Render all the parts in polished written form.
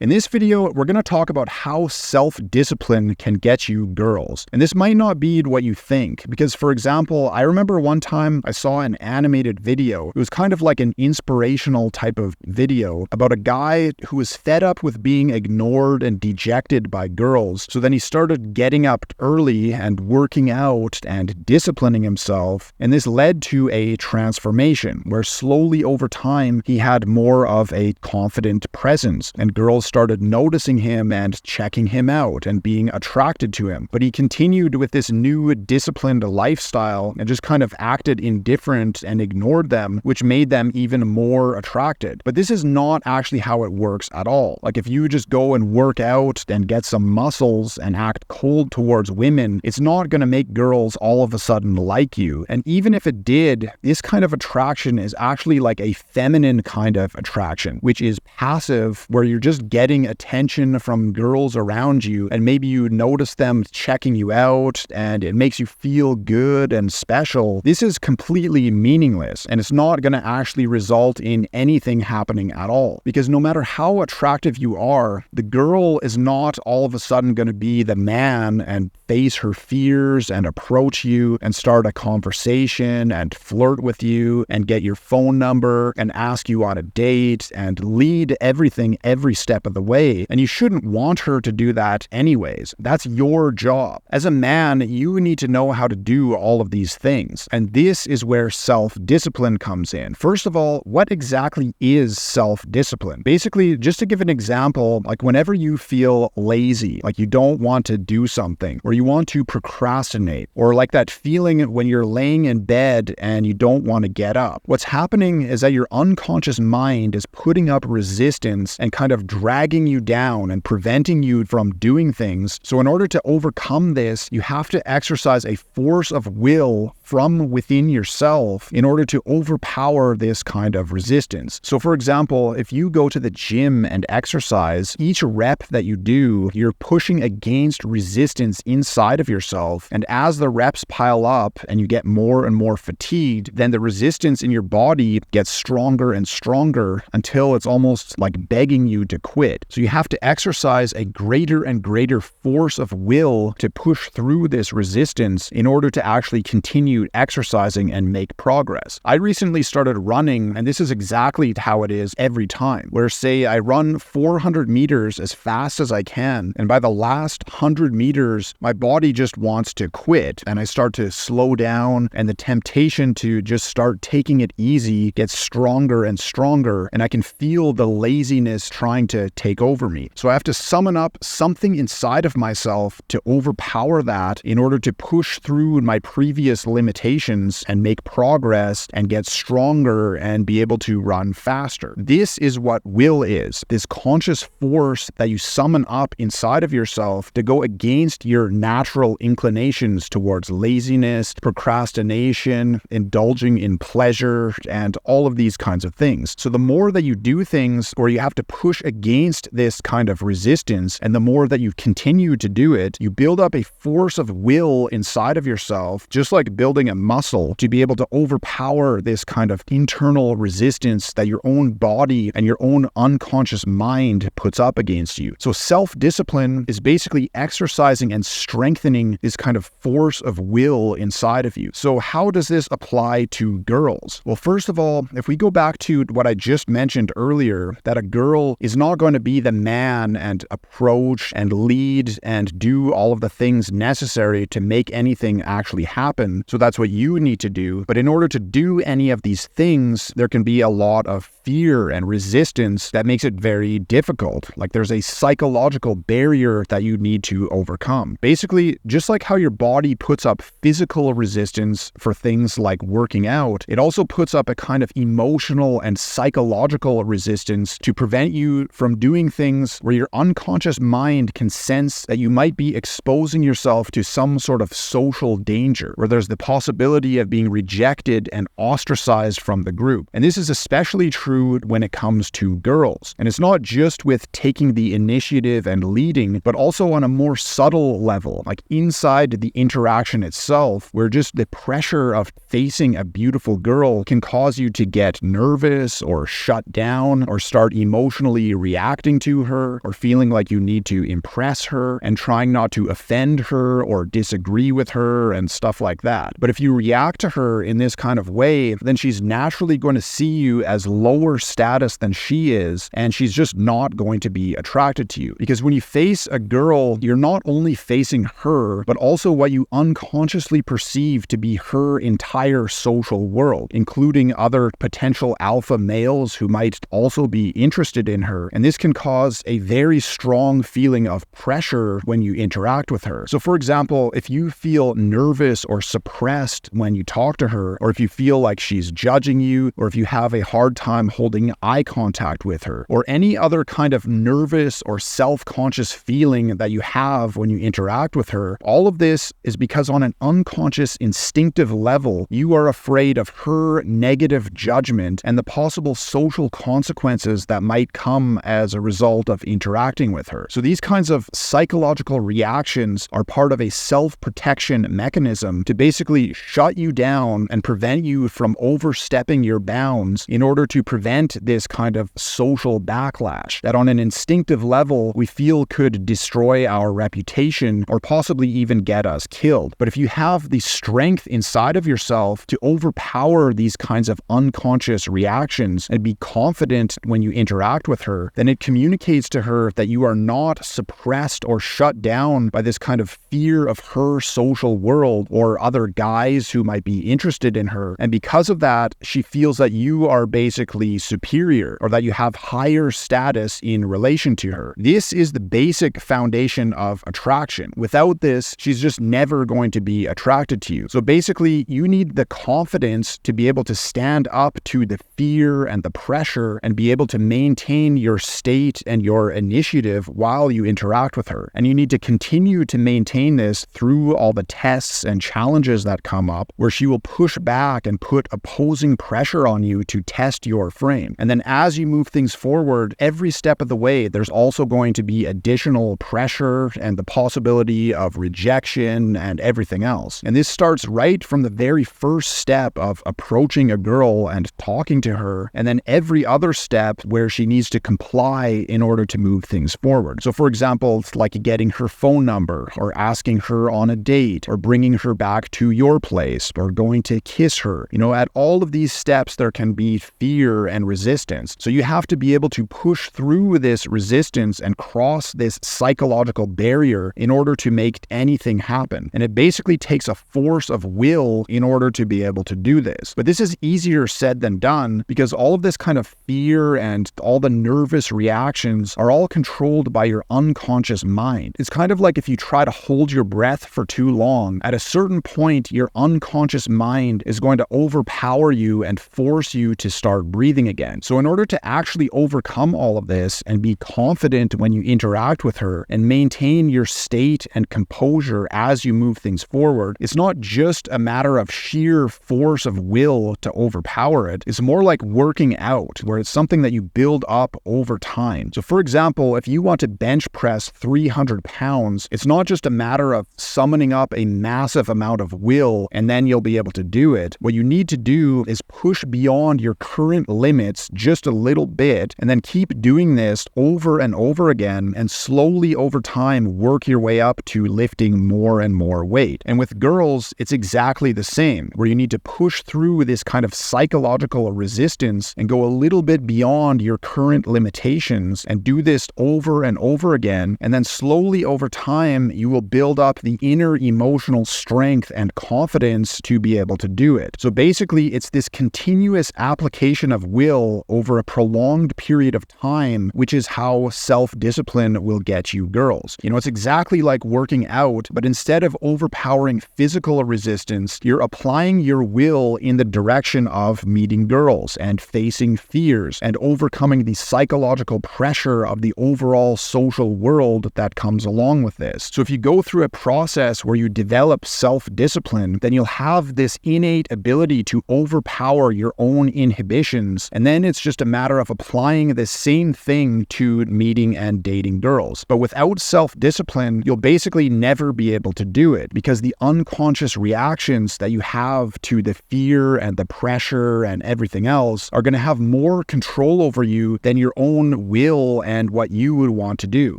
In this video, we're going to talk about how self-discipline can get you girls. And this might not be what you think, because for example, I remember one time I saw an animated video. It was kind of like an inspirational type of video about a guy who was fed up with being ignored and dejected by girls. So then he started getting up early and working out and disciplining himself. And this led to a transformation where slowly over time, he had more of a confident presence and girls started noticing him and checking him out and being attracted to him. But he continued with this new disciplined lifestyle and just kind of acted indifferent and ignored them, which made them even more attracted. But this is not actually how it works at all. Like if you just go and work out and get some muscles and act cold towards women, it's not going to make girls all of a sudden like you. And even if it did, this kind of attraction is actually like a feminine kind of attraction, which is passive, where you're just getting attention from girls around you, and maybe you notice them checking you out and it makes you feel good and special. This is completely meaningless, and it's not going to actually result in anything happening at all, because no matter how attractive you are, the girl is not all of a sudden going to be the man and face her fears and approach you and start a conversation and flirt with you and get your phone number and ask you on a date and lead everything every step of the way. And you shouldn't want her to do that anyways. That's your job. As a man, you need to know how to do all of these things. And this is where self-discipline comes in. First of all, what exactly is self-discipline? Basically, just to give an example, like whenever you feel lazy, like you don't want to do something, or you want to procrastinate, or like that feeling when you're laying in bed and you don't want to get up, what's happening is that your unconscious mind is putting up resistance and kind of dragging you down and preventing you from doing things. So in order to overcome this, you have to exercise a force of will from within yourself in order to overpower this kind of resistance. So for example, if you go to the gym and exercise, each rep that you do, you're pushing against resistance inside of yourself. And as the reps pile up and you get more and more fatigued, then the resistance in your body gets stronger and stronger until it's almost like begging you to quit. So you have to exercise a greater and greater force of will to push through this resistance in order to actually continue exercising and make progress. I recently started running, and this is exactly how it is every time, where say I run 400 meters as fast as I can, and by the last 100 meters, my body just wants to quit, and I start to slow down, and the temptation to just start taking it easy gets stronger and stronger, and I can feel the laziness trying to take over me. So I have to summon up something inside of myself to overpower that in order to push through my previous limitations and make progress and get stronger and be able to run faster. This is what will is, this conscious force that you summon up inside of yourself to go against your natural inclinations towards laziness, procrastination, indulging in pleasure, and all of these kinds of things. So the more that you do things where you have to push against this kind of resistance, and the more that you continue to do it, you build up a force of will inside of yourself, just like building a muscle, to be able to overpower this kind of internal resistance that your own body and your own unconscious mind puts up against you. So self-discipline is basically exercising and strengthening this kind of force of will inside of you. So how does this apply to girls? Well, first of all, if we go back to what I just mentioned earlier, that a girl is not going to be the man and approach and lead and do all of the things necessary to make anything actually happen. So that's what you need to do. But in order to do any of these things, there can be a lot of fear and resistance that makes it very difficult. Like there's a psychological barrier that you need to overcome. Basically, just like how your body puts up physical resistance for things like working out, it also puts up a kind of emotional and psychological resistance to prevent you from doing things where your unconscious mind can sense that you might be exposing yourself to some sort of social danger, where there's the possibility of being rejected and ostracized from the group. And this is especially true true when it comes to girls. And it's not just with taking the initiative and leading, but also on a more subtle level, like inside the interaction itself, where just the pressure of facing a beautiful girl can cause you to get nervous or shut down or start emotionally reacting to her or feeling like you need to impress her and trying not to offend her or disagree with her and stuff like that. But if you react to her in this kind of way, then she's naturally going to see you as lower status than she is, and she's just not going to be attracted to you. Because when you face a girl, you're not only facing her, but also what you unconsciously perceive to be her entire social world, including other potential alpha males who might also be interested in her. And this can cause a very strong feeling of pressure when you interact with her. So for example, if you feel nervous or suppressed when you talk to her, or if you feel like she's judging you, or if you have a hard time holding eye contact with her, or any other kind of nervous or self-conscious feeling that you have when you interact with her, all of this is because on an unconscious, instinctive level, you are afraid of her negative judgment and the possible social consequences that might come as a result of interacting with her. So these kinds of psychological reactions are part of a self-protection mechanism to basically shut you down and prevent you from overstepping your bounds in order to prevent this kind of social backlash that on an instinctive level we feel could destroy our reputation or possibly even get us killed. But if you have the strength inside of yourself to overpower these kinds of unconscious reactions and be confident when you interact with her, then it communicates to her that you are not suppressed or shut down by this kind of fear of her social world or other guys who might be interested in her. And because of that, she feels that you are basically superior or that you have higher status in relation to her. This is the basic foundation of attraction. Without this, she's just never going to be attracted to you. So basically, you need the confidence to be able to stand up to the fear and the pressure and be able to maintain your state and your initiative while you interact with her. And you need to continue to maintain this through all the tests and challenges that come up, where she will push back and put opposing pressure on you to test your frame. And then as you move things forward, every step of the way, there's also going to be additional pressure and the possibility of rejection and everything else. And this starts right from the very first step of approaching a girl and talking to her, and then every other step where she needs to comply in order to move things forward. So for example, it's like getting her phone number, or asking her on a date, or bringing her back to your place, or going to kiss her. At all of these steps, there can be fear and resistance. So you have to be able to push through this resistance and cross this psychological barrier in order to make anything happen. And it basically takes a force of will in order to be able to do this. But this is easier said than done, because all of this kind of fear and all the nervous reactions are all controlled by your unconscious mind. It's kind of like if you try to hold your breath for too long, at a certain point, your unconscious mind is going to overpower you and force you to start breathing again. So in order to actually overcome all of this and be confident when you interact with her and maintain your state and composure as you move things forward, it's not just a matter of sheer force of will to overpower it. It's more like working out, where it's something that you build up over time. So for example, if you want to bench press 300 pounds, it's not just a matter of summoning up a massive amount of will and then you'll be able to do it. What you need to do is push beyond your current limits just a little bit, and then keep doing this over and over again, and slowly over time work your way up to lifting more and more weight. And with girls, it's exactly the same, where you need to push through this kind of psychological resistance and go a little bit beyond your current limitations and do this over and over again. And then slowly over time, you will build up the inner emotional strength and confidence to be able to do it. So basically, it's this continuous application of will over a prolonged period of time, which is how self-discipline will get you girls. It's exactly like working out, but instead of overpowering physical resistance, you're applying your will in the direction of meeting girls and facing fears and overcoming the psychological pressure of the overall social world that comes along with this. So if you go through a process where you develop self-discipline, then you'll have this innate ability to overpower your own inhibitions times, and then it's just a matter of applying the same thing to meeting and dating girls. But without self-discipline, you'll basically never be able to do it, because the unconscious reactions that you have to the fear and the pressure and everything else are going to have more control over you than your own will and what you would want to do.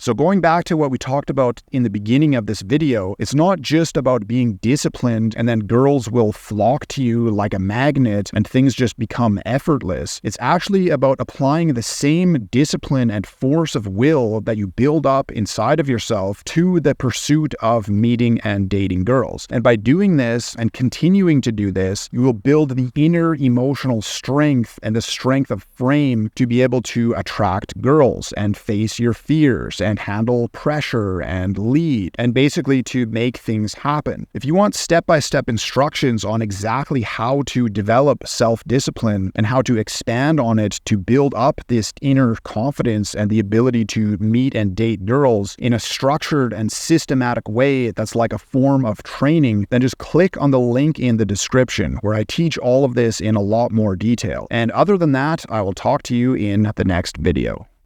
So going back to what we talked about in the beginning of this video, it's not just about being disciplined and then girls will flock to you like a magnet and things just become effortless. It's actually about applying the same discipline and force of will that you build up inside of yourself to the pursuit of meeting and dating girls. And by doing this and continuing to do this, you will build the inner emotional strength and the strength of frame to be able to attract girls and face your fears and handle pressure and lead, and basically to make things happen. If you want step-by-step instructions on exactly how to develop self-discipline and how to expand on it to build up this inner confidence and the ability to meet and date girls in a structured and systematic way that's like a form of training, then just click on the link in the description where I teach all of this in a lot more detail. And other than that, I will talk to you in the next video.